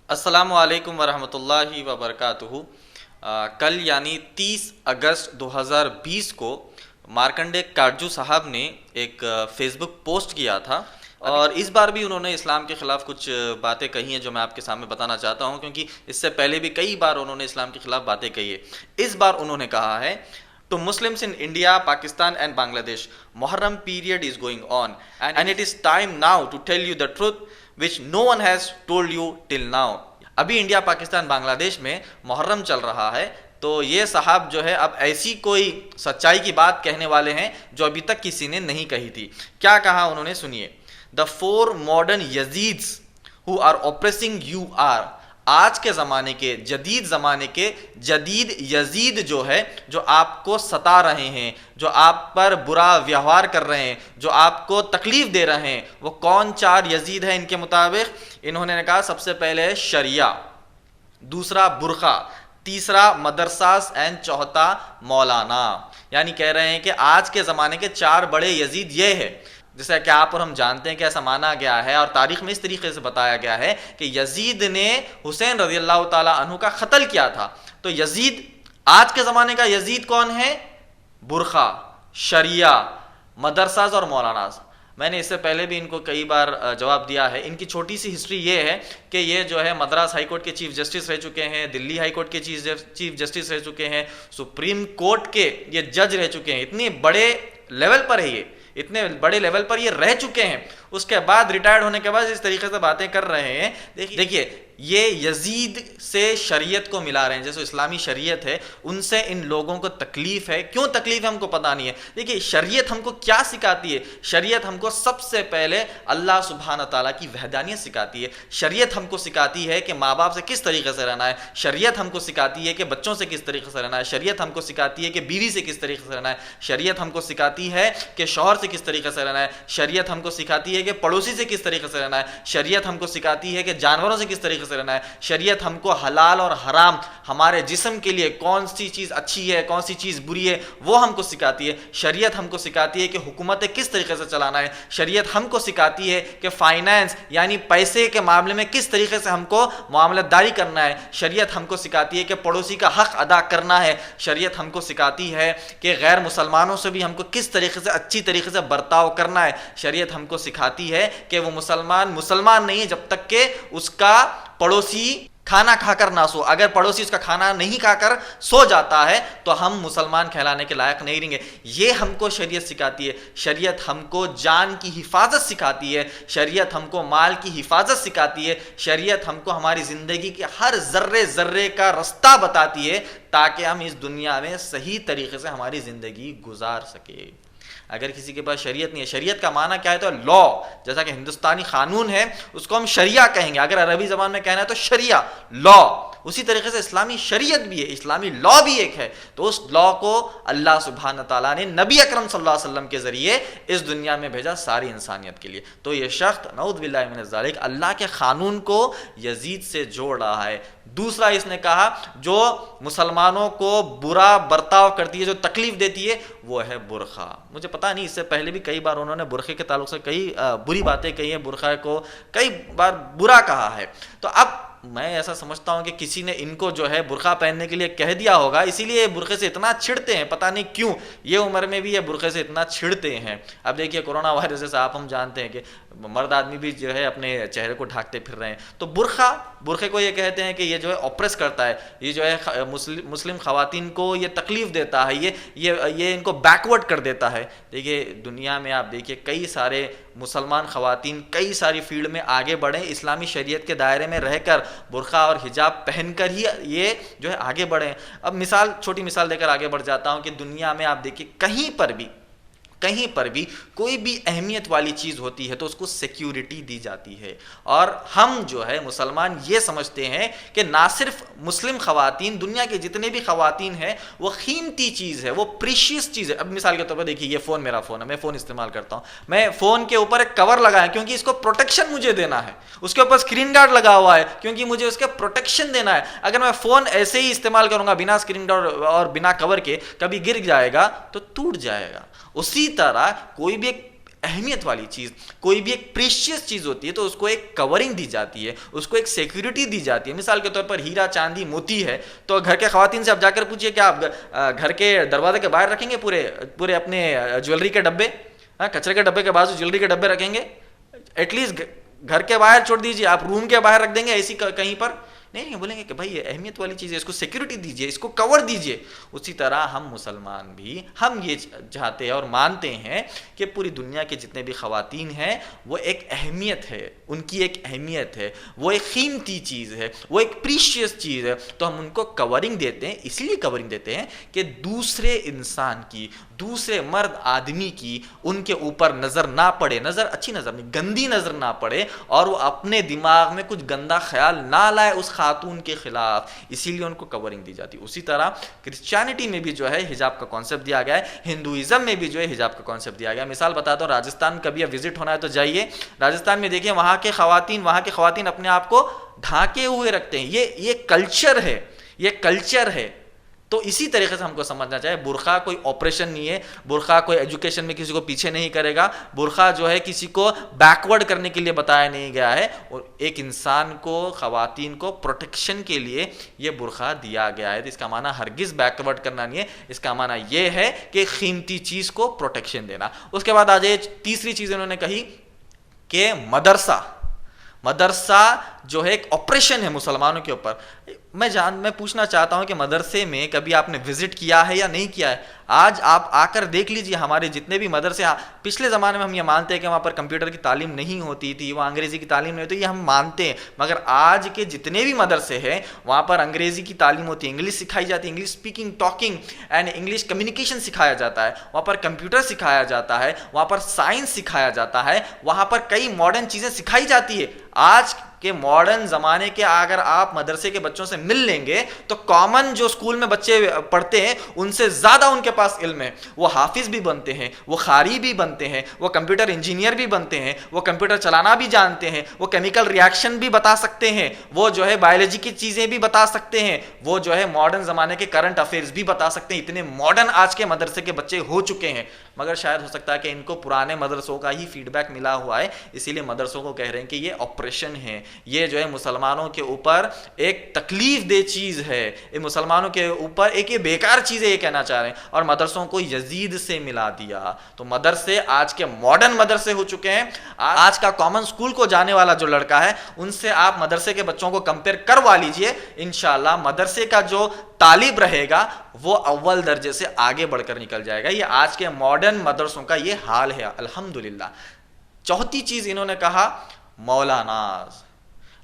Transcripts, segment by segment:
السلام علیکم ورحمۃ اللہ وبرکاتہ۔ کل یعنی 30 اگست 2020 کو مارکنڈے کاٹجو صاحب نے ایک فیس بک پوسٹ کیا تھا، اور اس بار بھی انہوں نے اسلام کے خلاف کچھ باتیں کہی ہیں جو میں آپ کے سامنے بتانا چاہتا ہوں، کیونکہ اس سے پہلے بھی کئی بار انہوں نے اسلام کے خلاف باتیں کہی ہے۔ اس بار انہوں نے کہا ہے To Muslims in India, Pakistan and Bangladesh, Muharram period is going on and it is time now to tell you the truth which no one has told you till now. ابھی انڈیا پاکستان بنگلہ دیش میں محرم چل رہا ہے، تو یہ صاحب جو ہے اب ایسی کوئی سچائی کی بات کہنے والے ہیں جو ابھی تک کسی نے نہیں کہی تھی۔ کیا کہا انہوں نے، سنیے۔ The four modern Yazids who are oppressing you are، آج کے زمانے کے، جدید زمانے کے جدید یزید جو ہے، جو آپ کو ستا رہے ہیں، جو آپ پر برا ویوہار کر رہے ہیں، جو آپ کو تکلیف دے رہے ہیں، وہ کون چار یزید ہیں ان کے مطابق؟ انہوں نے کہا سب سے پہلے شریعہ، دوسرا برقع، تیسرا مدرساز اینڈ چوتھا مولانا۔ یعنی کہہ رہے ہیں کہ آج کے زمانے کے چار بڑے یزید یہ ہے، جیسا کہ آپ اور ہم جانتے ہیں کہ ایسا مانا گیا ہے اور تاریخ میں اس طریقے سے بتایا گیا ہے کہ یزید نے حسین رضی اللہ تعالی عنہ کا قتل کیا تھا۔ تو یزید، آج کے زمانے کا یزید کون ہے؟ برقع، شریعہ، مدرساز اور مولاناز۔ میں نے اس سے پہلے بھی ان کو کئی بار جواب دیا ہے۔ ان کی چھوٹی سی ہسٹری یہ ہے کہ یہ جو ہے مدراس ہائی کورٹ کے چیف جسٹس رہ چکے ہیں، دلی ہائی کورٹ کے چیف جسٹس رہ چکے ہیں، سپریم کورٹ کے یہ جج رہ چکے ہیں۔ اتنے بڑے لیول پر ہے، یہ اتنے بڑے لیول پر یہ رہ چکے ہیں، اس کے بعد ریٹائرڈ ہونے کے بعد اس طریقے سے باتیں کر رہے ہیں۔ دیکھیے یہ یزید سے شریعت کو ملا رہے ہیں، جیسے اسلامی شریعت ہے ان سے ان لوگوں کو تکلیف ہے۔ کیوں تکلیف ہے ہم کو پتہ نہیں ہے۔ دیکھیے شریعت ہم کو کیا سکھاتی ہے؟ شریعت ہم کو سب سے پہلے اللہ سبحانہ تعالیٰ کی وحدانیت سکھاتی ہے۔ شریعت ہم کو سکھاتی ہے کہ ماں باپ سے کس طریقے سے رہنا ہے، شریعت ہم کو سکھاتی ہے کہ بچوں سے کس طریقے سے رہنا ہے، شریعت ہم کو سکھاتی ہے کہ بیوی سے کس طریقے سے رہنا ہے، شریعت ہم کو سکھاتی ہے کہ شوہر سے کس طریقے سے رہنا ہے، شریعت ہم کو سکھاتی ہے کہ پڑوسی سے کس طریقے سے رہنا ہے، شریعت ہم کو سکھاتی ہے کہ جانوروں سے کس طریقے سے رہنا ہے، شریعت ہم کو حلال اور حرام، ہمارے جسم کے لیے کون سی چیز اچھی ہے کون سی چیز بری ہے وہ ہم کو سکھاتی ہے، شریعت ہم کو سکھاتی ہے کہ حکومتیں کس طریقے سے چلانا ہے، شریعت ہم کو سکھاتی ہے کہ فائنانس یعنی پیسے کے معاملے میں کس طریقے سے ہم کو معاملت داری کرنا ہے، شریعت ہم کو سکھاتی ہے کہ پڑوسی کا حق ادا کرنا ہے، شریعت ہم کو سکھاتی ہے کہ غیر مسلمانوں سے بھی ہم کو کس طریقے سے اچھی طریقے سے برتاؤ کرنا ہے، شریعت ہم کو سکھاتی ہے کہ وہ مسلمان نہیں ہے جب تک کہ اس کا پڑوسی کھانا کھا کر نہ سو۔ اگر پڑوسی اس کا کھانا نہیں کھا کر سو جاتا ہے تو ہم مسلمان کہلانے کے لائق نہیں رہیں گے۔ یہ ہم کو شریعت سکھاتی ہے۔ شریعت ہم کو جان کی حفاظت سکھاتی ہے، شریعت ہم کو مال کی حفاظت سکھاتی ہے، شریعت ہم کو ہماری زندگی کے ہر ذرے ذرے کا رستہ بتاتی ہے تاکہ ہم اس دنیا میں صحیح طریقے سے ہماری زندگی گزار سکے۔ اگر کسی کے پاس شریعت نہیں ہے، شریعت کا معنی کیا ہے؟ تو لا، جیسا کہ ہندوستانی قانون ہے اس کو ہم شریعہ کہیں گے، اگر عربی زبان میں کہنا ہے تو شریعہ لا۔ اسی طریقے سے اسلامی شریعت بھی ہے، اسلامی لا بھی ایک ہے، تو اس لا کو اللہ سبحانہ تعالیٰ نے نبی اکرم صلی اللہ علیہ وسلم کے ذریعے اس دنیا میں بھیجا ساری انسانیت کے لیے۔ تو یہ شخص نعوذ باللہ من الذالک اللہ کے قانون کو یزید سے جوڑ رہا ہے۔ دوسرا اس نے کہا جو مسلمانوں کو برا برتاؤ کرتی ہے، جو تکلیف دیتی ہے، وہ ہے برقع۔ مجھے پتہ نہیں، اس سے پہلے بھی کئی بار انہوں نے برقعے کے تعلق سے کئی بری باتیں کہی ہیں، برقعے کو کئی بار برا کہا ہے۔ تو اب میں ایسا سمجھتا ہوں کہ کسی نے ان کو جو ہے برقعہ پہننے کے لیے کہہ دیا ہوگا، اسی لیے یہ برقعے سے اتنا چھڑتے ہیں، پتہ نہیں کیوں یہ عمر میں بھی یہ برقعے سے اتنا چھڑتے ہیں۔ اب دیکھیے کورونا وائرس سے آپ ہم جانتے ہیں کہ مرد آدمی بھی جو ہے اپنے چہرے کو ڈھانکتے پھر رہے ہیں، تو برقعے کو یہ کہتے ہیں کہ یہ جو ہے اوپریس کرتا ہے، یہ جو ہے مسلم خواتین کو یہ تکلیف دیتا ہے، یہ ان کو بیکورڈ کر دیتا ہے۔ دیکھیے دنیا میں آپ دیکھیے کئی سارے مسلمان خواتین کئی ساری فیلڈ میں آگے بڑھیں، اسلامی شریعت کے دائرے میں رہ کر برقع اور حجاب پہن کر ہی یہ جو ہے آگے بڑھیں۔ اب چھوٹی مثال دے کر آگے بڑھ جاتا ہوں کہ دنیا میں آپ دیکھیے کہیں پر بھی کوئی بھی اہمیت والی چیز ہوتی ہے تو اس کو سیکیورٹی دی جاتی ہے، اور ہم جو ہے مسلمان یہ سمجھتے ہیں کہ نہ صرف مسلم خواتین، دنیا کے جتنے بھی خواتین ہیں وہ قیمتی چیز ہے، وہ پریشیس چیز ہے۔ اب مثال کے طور پر دیکھیے یہ فون میرا فون ہے، میں فون استعمال کرتا ہوں، میں فون کے اوپر ایک کور لگایا کیونکہ اس کو پروٹیکشن مجھے دینا ہے، اس کے اوپر اسکرین گارڈ لگا ہوا ہے کیونکہ مجھے اس کے پروٹیکشن دینا ہے۔ اگر میں فون ایسے ہی استعمال کروں گا بنا اسکرین گارڈ اور بنا کور کے، کبھی گر جائے گا تو ٹوٹ جائے گا۔ اسی طرح کوئی بھی ایک اہمیت والی چیز، کوئی بھی ایک پریشیس چیز ہوتی ہے تو اس کو ایک کورنگ دی جاتی ہے، اس کو ایک سیکیورٹی دی جاتی ہے. مثال کے طور پر ہیرا چاندی موتی ہے تو گھر کے خواتین سے آپ جا کر پوچھئے کہ آپ گھر کے دروازے کے باہر رکھیں گے پورے اپنے جویلری کے ڈبے، کچرے کے ڈبے کے بازو جویلری کے ڈبے رکھیں گے؟ ایٹ لیسٹ گھر کے باہر چھوڑ دیجیے، آپ روم کے باہر رکھ دیں گے ایسی کہیں پر؟ نہیں، بولیں گے کہ بھائی یہ اہمیت والی چیز ہے، اس کو سیکیورٹی دیجیے، اس کو کور دیجیے. اسی طرح ہم مسلمان بھی ہم یہ چاہتے ہیں اور مانتے ہیں کہ پوری دنیا کے جتنے بھی خواتین ہیں وہ ایک اہمیت ہے، ان کی ایک اہمیت ہے، وہ ایک قیمتی چیز ہے، وہ ایک پریشیس چیز ہے. تو ہم ان کو کورنگ دیتے ہیں، اس لیے کورنگ دیتے ہیں کہ دوسرے انسان کی، دوسرے مرد آدمی کی ان کے اوپر نظر نہ پڑے، نظر اچھی نظر نہیں، گندی نظر نہ پڑے، اور وہ اپنے دماغ میں کچھ گندا خیال نہ لائے اس خاتون کے خلاف، اسی لیے ان کو کورنگ دی جاتی ہے. اسی طرح کرسچینٹی میں بھی جو ہے حجاب کا کانسیپٹ دیا گیا ہے، ہندوازم میں بھی جو ہے حجاب کا کانسیپٹ دیا گیا ہے. مثال بتاتا ہوں، راجستھان کبھی اب وزٹ ہونا ہے تو جائیے، راجستھان میں دیکھیں وہاں کے خواتین اپنے آپ کو ڈھانکے ہوئے رکھتے ہیں. یہ کلچر ہے، یہ کلچر ہے. تو اسی طریقے سے ہم کو سمجھنا چاہیے برقع کوئی آپریشن نہیں ہے، برقع کوئی ایجوکیشن میں کسی کو پیچھے نہیں کرے گا، برقع جو ہے کسی کو بیکورڈ کرنے کے لیے بتایا نہیں گیا ہے، اور ایک انسان کو، خواتین کو پروٹیکشن کے لیے یہ برقع دیا گیا ہے. اس کا معنی ہرگز بیکورڈ کرنا نہیں ہے، اس کا معنی یہ ہے کہ قیمتی چیز کو پروٹیکشن دینا. اس کے بعد آ جائے تیسری چیز انہوں نے کہی کہ مدرسہ جو ہے ایک آپریشن ہے مسلمانوں کے اوپر. میں پوچھنا چاہتا ہوں کہ مدرسے میں کبھی آپ نے وزٹ کیا ہے یا نہیں کیا ہے؟ آج آپ آ کر دیکھ لیجئے ہمارے جتنے بھی مدرسے، پچھلے زمانے میں ہم یہ مانتے ہیں کہ وہاں پر کمپیوٹر کی تعلیم نہیں ہوتی تھی، وہاں انگریزی کی تعلیم نہیں ہوتی، یہ ہم مانتے ہیں. مگر آج کے جتنے بھی مدرسے ہیں وہاں پر انگریزی کی تعلیم ہوتی ہے، انگلش سکھائی جاتی ہے، English speaking, talking and English communication سکھایا جاتا ہے، وہاں پر کمپیوٹر سکھایا جاتا ہے، وہاں پر سائنس سکھایا جاتا ہے، وہاں پر کئی ماڈرن چیزیں سکھائی جاتی ہے. آج کہ ماڈرن زمانے کے اگر آپ مدرسے کے بچوں سے مل لیں گے تو کامن جو اسکول میں بچے پڑھتے ہیں ان سے زیادہ ان کے پاس علم ہے. وہ حافظ بھی بنتے ہیں، وہ قاری بھی بنتے ہیں، وہ کمپیوٹر انجینئر بھی بنتے ہیں، وہ کمپیوٹر چلانا بھی جانتے ہیں، وہ کیمیکل ریاکشن بھی بتا سکتے ہیں، وہ جو ہے بایولوجی کی چیزیں بھی بتا سکتے ہیں، وہ جو ہے ماڈرن زمانے کے کرنٹ افیئرز بھی بتا سکتے ہیں. اتنے ماڈرن آج کے مدرسے کے بچے ہو چکے ہیں. مگر شاید ہو سکتا ہے کہ ان کو پرانے مدرسوں کا ہی فیڈ بیک ملا ہوا ہے، اسی لیے مدرسوں کو کہہ رہے ہیں کہ یہ آپریشن ہے، یہ جو ہے مسلمانوں کے اوپر ایک تکلیف دہ چیز ہے، یہ مسلمانوں کے اوپر ایک یہ بیکار چیز ہے، یہ کہنا چاہ رہے ہیں. اور مدرسوں کو یزید سے ملا دیا. تو مدرسے آج کے ماڈرن مدرسے ہو چکے ہیں. آج کا کامن اسکول کو جانے والا جو لڑکا ہے ان سے آپ مدرسے کے بچوں کو کمپیئر کروا لیجئے، انشاءاللہ مدرسے کا جو طالب رہے گا وہ اول درجے سے آگے بڑھ کر نکل جائے گا. یہ آج کے ماڈرن مدرسوں کا یہ حال ہے الحمدللہ. چوتھی چیز انہوں نے کہا مولاناز.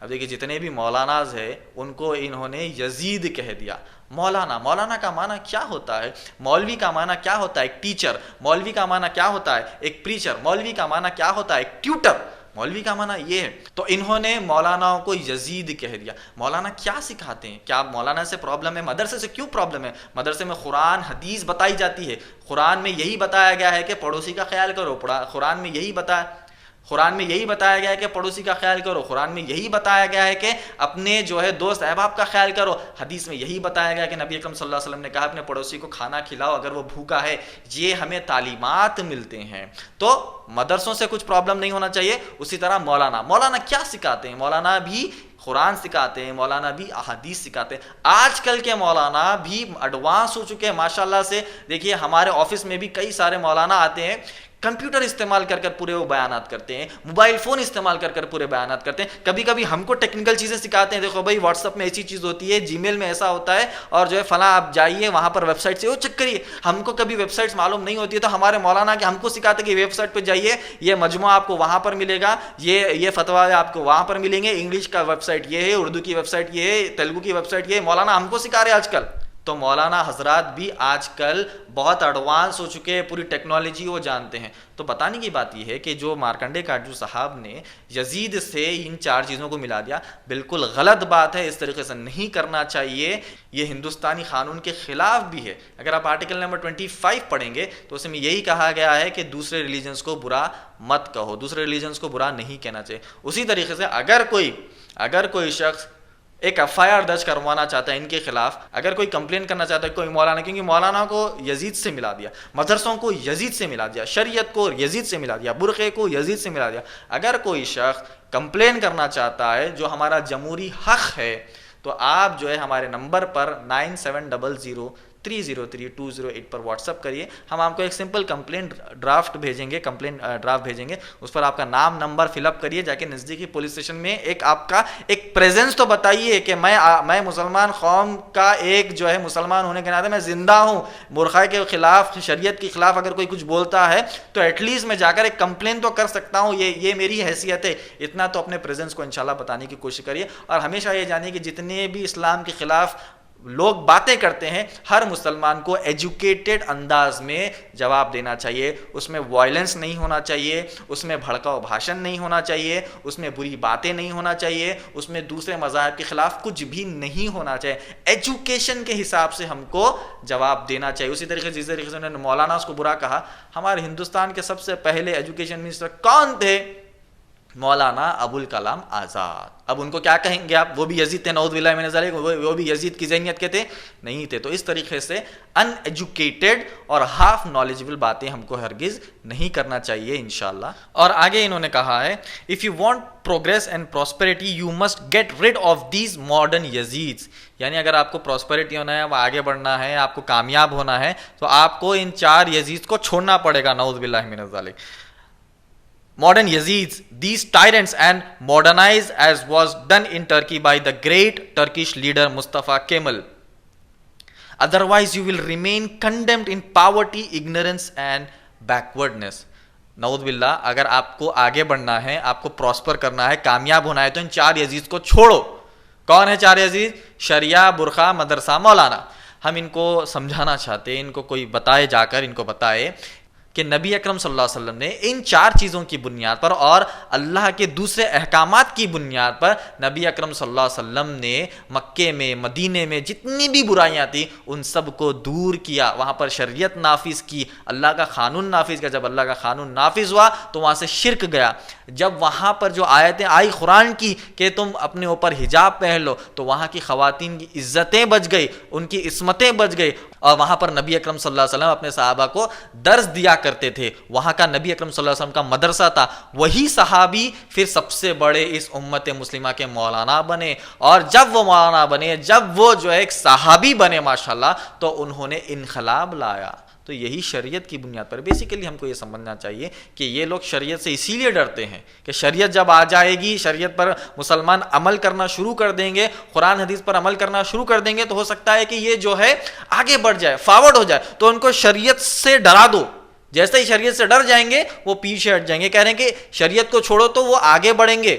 اب دیکھیے جتنے بھی مولاناز ہیں ان کو انہوں نے یزید کہہ دیا. مولانا کا معنی کیا ہوتا ہے؟ مولوی کا معنی کیا ہوتا ہے؟ ایک ٹیچر. مولوی کا معنی کیا ہوتا ہے؟ ایک پریچر. مولوی کا معنی کیا ہوتا ہے؟ ایک ٹیوٹر. مولوی کا معنی یہ ہے. تو انہوں نے مولاناؤں کو یزید کہہ دیا. مولانا کیا سکھاتے ہیں؟ کیا مولانا سے پرابلم ہے؟ مدرسے سے کیوں پرابلم ہے؟ مدرسے میں قرآن حدیث بتائی جاتی ہے. قرآن میں یہی بتایا گیا ہے کہ پڑوسی کا خیال کرو. قرآن میں یہی بتایا گیا ہے کہ پڑوسی کا خیال کرو. قرآن میں یہی بتایا گیا ہے کہ اپنے جو ہے دوست احباب کا خیال کرو. حدیث میں یہی بتایا گیا کہ نبی اکرم صلی اللہ علیہ وسلم نے کہا اپنے پڑوسی کو کھانا کھلاؤ اگر وہ بھوکا ہے. یہ ہمیں تعلیمات ملتے ہیں. تو مدرسوں سے کچھ پرابلم نہیں ہونا چاہیے. اسی طرح مولانا کیا سکھاتے ہیں؟ مولانا بھی قرآن سکھاتے ہیں، مولانا بھی احادیث سکھاتے ہیں. آج کل کے مولانا بھی ایڈوانس ہو چکے ہیں ماشاءاللہ سے. دیکھیے ہمارے آفس میں بھی کئی سارے مولانا آتے ہیں، کمپیوٹر استعمال کر پورے وہ بیانات کرتے ہیں، موبائل فون استعمال کر پورے بیانات کرتے ہیں. کبھی کبھی ہم کو ٹیکنیکل چیزیں سکھاتے ہیں. دیکھو بھائی واٹس ایپ میں ایسی چیز ہوتی ہے، جی میل میں ایسا ہوتا ہے، اور جو ہے فلاں آپ جائیے وہاں پر ویب سائٹ سے وہ چیک کریے. ہم کو کبھی ویب سائٹس معلوم نہیں ہوتی ہے تو ہمارے مولانا کہ ہم کو سکھاتے کہ ویب سائٹ پہ جائیے، یہ مجموعہ آپ کو وہاں پر ملے گا، یہ فتویٰ آپ کو وہاں پر ملیں گے، انگلش کا ویب سائٹ یہ ہے، اردو کی ویب سائٹ یہ ہے، تیلگو کی ویب سائٹ یہ ہے. مولانا ہم کو سکھا رہے ہیں آج کل. تو مولانا حضرات بھی آج کل بہت ایڈوانس ہو چکے ہیں، پوری ٹیکنالوجی وہ جانتے ہیں. تو بتانے کی بات یہ ہے کہ جو مارکنڈے کاٹجو صاحب نے یزید سے ان چار چیزوں کو ملا دیا، بالکل غلط بات ہے. اس طریقے سے نہیں کرنا چاہیے. یہ ہندوستانی قانون کے خلاف بھی ہے. اگر آپ آرٹیکل نمبر 25 پڑھیں گے تو اس میں یہی کہا گیا ہے کہ دوسرے ریلیجنس کو برا مت کہو، دوسرے ریلیجنس کو برا نہیں کہنا چاہیے. اسی طریقے سے اگر کوئی شخص ایک FIR درج کروانا چاہتا ہے ان کے خلاف، اگر کوئی کمپلین کرنا چاہتا ہے کوئی مولانا، کیونکہ مولانا کو یزید سے ملا دیا، مدرسوں کو یزید سے ملا دیا، شریعت کو یزید سے ملا دیا، برقعے کو یزید سے ملا دیا، اگر کوئی شخص کمپلین کرنا چاہتا ہے جو ہمارا جمہوری حق ہے تو آپ جو ہے ہمارے نمبر پر 9700303208 پر واٹس اپ کریے، ہم آپ کو ایک سمپل کمپلین ڈرافٹ بھیجیں گے، اس پر آپ کا نام نمبر فل اپ کریے، جا کے نزدیکی پولیس اسٹیشن میں ایک آپ کا ایک پریزنس تو بتائیے کہ میں مسلمان قوم کا ایک جو ہے مسلمان ہونے کے ناطے میں زندہ ہوں، برقعے کے خلاف، شریعت کے خلاف اگر کوئی کچھ بولتا ہے تو ایٹ لیسٹ میں جا کر ایک کمپلین تو کر سکتا ہوں، یہ میری حیثیت ہے، اتنا تو اپنے پریزنس کو انشاءاللہ بتانے کی کوشش کریے۔ اور ہمیشہ یہ جانیے کہ جتنے بھی اسلام کے خلاف لوگ باتیں کرتے ہیں، ہر مسلمان کو ایجوکیٹڈ انداز میں جواب دینا چاہیے، اس میں وائلنس نہیں ہونا چاہیے، اس میں بھڑکاؤ بھاشن نہیں ہونا چاہیے، اس میں بری باتیں نہیں ہونا چاہیے، اس میں دوسرے مذاہب کے خلاف کچھ بھی نہیں ہونا چاہیے، ایجوکیشن کے حساب سے ہم کو جواب دینا چاہیے۔ اسی طریقے جس طریقے سے انہوں نے مولانا کو برا کہا، ہمارے ہندوستان کے سب سے پہلے ایجوکیشن منسٹر کون تھے؟ مولانا ابوالکلام آزاد۔ اب ان کو کیا کہیں گے آپ؟ وہ بھی یزید تھے، نعوذ باللہ من ذالک، وہ بھی یزید کی ذہنیت کے تھے؟ نہیں تھے۔ تو اس طریقے سے ان ایجوکیٹڈ اور ہاف نالجبل باتیں ہم کو ہرگز نہیں کرنا چاہیے انشاءاللہ۔ اور آگے انہوں نے کہا ہے if you want progress and prosperity you must get rid of these modern یزیدز، یعنی اگر آپ کو پراسپیرٹی ہونا ہے، آگے بڑھنا ہے، آپ کو کامیاب ہونا ہے تو آپ کو ان 4 یزید کو چھوڑنا پڑے گا، نعوذ باللہ من ذالک۔ Modern Yazidis, these tyrants, and modernize as was done in Turkey by the great Turkish leader Mustafa Kemal. Otherwise you will remain condemned in poverty, ignorance and backwardness. نعوذ باللہ، اگر آپ کو آگے بڑھنا ہے، آپ کو پراسپر کرنا ہے، کامیاب ہونا ہے تو ان 4 یزید کو چھوڑو۔ کون ہے 4 یزید؟ شریعہ، برقعہ، مدرسہ، مولانا۔ ہم ان کو سمجھانا چاہتے ہیں، ان کو کوئی بتائے، جا کر ان کو بتائے کہ نبی اکرم صلی اللہ علیہ وسلم نے ان 4 چیزوں کی بنیاد پر اور اللہ کے دوسرے احکامات کی بنیاد پر نبی اکرم صلی اللہ علیہ وسلم نے مکے میں، مدینے میں جتنی بھی برائیاں تھیں ان سب کو دور کیا، وہاں پر شریعت نافذ کی، اللہ کا قانون نافذ کیا۔ جب اللہ کا قانون نافذ ہوا تو وہاں سے شرک گیا۔ جب وہاں پر جو آیتیں آئی قرآن کی کہ تم اپنے اوپر حجاب پہن لو تو وہاں کی خواتین کی عزتیں بچ گئی، ان کی عصمتیں بچ گئی، اور وہاں پر نبی اکرم صلی اللہ علیہ وسلم اپنے صحابہ کو درس دیا کرتے تھے، وہاں کا نبی اکرم صلی اللہ علیہ وسلم کا مدرسہ تھا۔ وہی صحابی پھر سب سے بڑے اس امت مسلمہ کے مولانا بنے، اور جب وہ مولانا بنے، جب وہ جو ہے ایک صحابی بنے ماشاءاللہ، تو انہوں نے انقلاب لایا۔ تو یہی شریعت کی بنیاد پر بیسیکلی ہم کو یہ سمجھنا چاہیے کہ یہ لوگ شریعت سے اسی لیے ڈرتے ہیں کہ شریعت جب آ جائے گی، شریعت پر مسلمان عمل کرنا شروع کر دیں گے، قرآن حدیث پر عمل کرنا شروع کر دیں گے، تو ہو سکتا ہے کہ یہ جو ہے آگے بڑھ جائے، فارورڈ ہو جائے۔ تو ان کو شریعت سے ڈرا دو، جیسے ہی شریعت سے ڈر جائیں گے وہ پیچھے ہٹ جائیں گے، کہہ رہے ہیں کہ شریعت کو چھوڑو تو وہ آگے بڑھیں گے،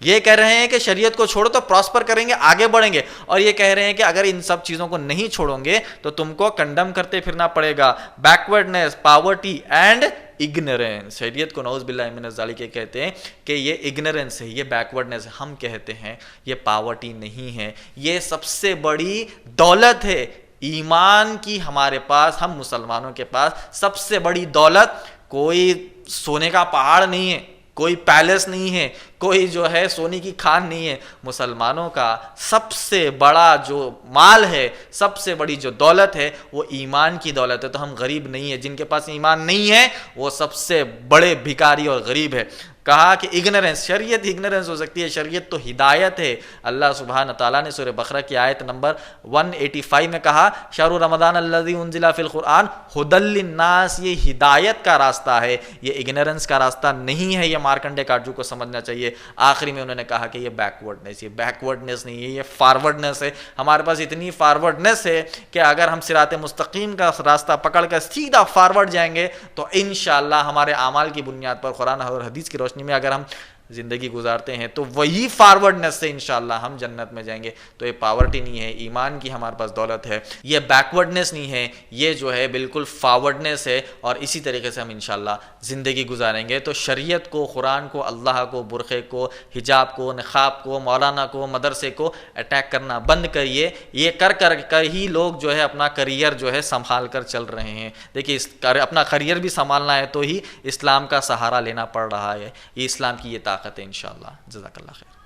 یہ کہہ رہے ہیں کہ شریعت کو چھوڑو تو پراسپر کریں گے، آگے بڑھیں گے، اور یہ کہہ رہے ہیں کہ اگر ان سب چیزوں کو نہیں چھوڑو گے تو تم کو کنڈم کرتے پھرنا پڑے گا، بیکورڈنس، پاورٹی اینڈ اگنورینس۔ شریعت کو نعوذ باللہ من ذالک کہتے ہیں کہ یہ اگنورینس ہے، یہ بیکورڈنس ہے۔ ہم کہتے ہیں یہ پاورٹی نہیں ہے، یہ سب سے بڑی دولت ہے ایمان کی۔ ہمارے پاس، ہم مسلمانوں کے پاس سب سے بڑی دولت کوئی سونے کا پہاڑ نہیں ہے، کوئی پیلس نہیں ہے، کوئی جو ہے سونے کی کھان نہیں ہے۔ مسلمانوں کا سب سے بڑا جو مال ہے، سب سے بڑی جو دولت ہے وہ ایمان کی دولت ہے۔ تو ہم غریب نہیں ہیں، جن کے پاس ایمان نہیں ہے وہ سب سے بڑے بھکاری اور غریب ہے۔ کہا کہ اگنورینس، شریعت اگنورینس ہو سکتی ہے، شریعت تو ہدایت ہے۔ اللہ سبحانہ تعالیٰ نے سورہ بقرہ کی آیت نمبر 185 میں کہا شہر رمضان الذی انزل فی القرآن ھدی للناس، یہ ہدایت کا راستہ ہے، یہ اگنورینس کا راستہ نہیں ہے۔ یہ مارکنڈے کاٹجو کو سمجھنا چاہیے۔ آخری میں انہوں نے کہا کہ یہ بیکورڈنس، یہ بیکورڈنس نہیں ہے، یہ فارورڈنس ہے۔ ہمارے پاس اتنی فارورڈنس ہے کہ اگر ہم صراط مستقیم کا راستہ پکڑ کر سیدھا فارورڈ جائیں گے تو انشاءاللہ ہمارے اعمال کی بنیاد پر قرآن اور حدیث کی روشنی میں اگر ہم زندگی گزارتے ہیں تو وہی فارورڈنس سے انشاءاللہ ہم جنت میں جائیں گے۔ تو یہ پاورٹی نہیں ہے، ایمان کی ہمارے پاس دولت ہے، یہ بیکورڈنس نہیں ہے، یہ جو ہے بالکل فارورڈنس ہے، اور اسی طریقے سے ہم انشاءاللہ زندگی گزاریں گے۔ تو شریعت کو، قرآن کو، اللہ کو، برقعے کو، حجاب کو، نقاب کو، مولانا کو، مدرسے کو اٹیک کرنا بند کریے۔ یہ کر ہی لوگ جو ہے اپنا کریئر جو ہے سنبھال کر چل رہے ہیں۔ دیکھیے اپنا کریئر بھی سنبھالنا ہے تو ہی اسلام کا سہارا لینا پڑ رہا ہے، یہ اسلام کی یہ طاقت ہے انشاءاللہ۔ جزاک اللہ خیر۔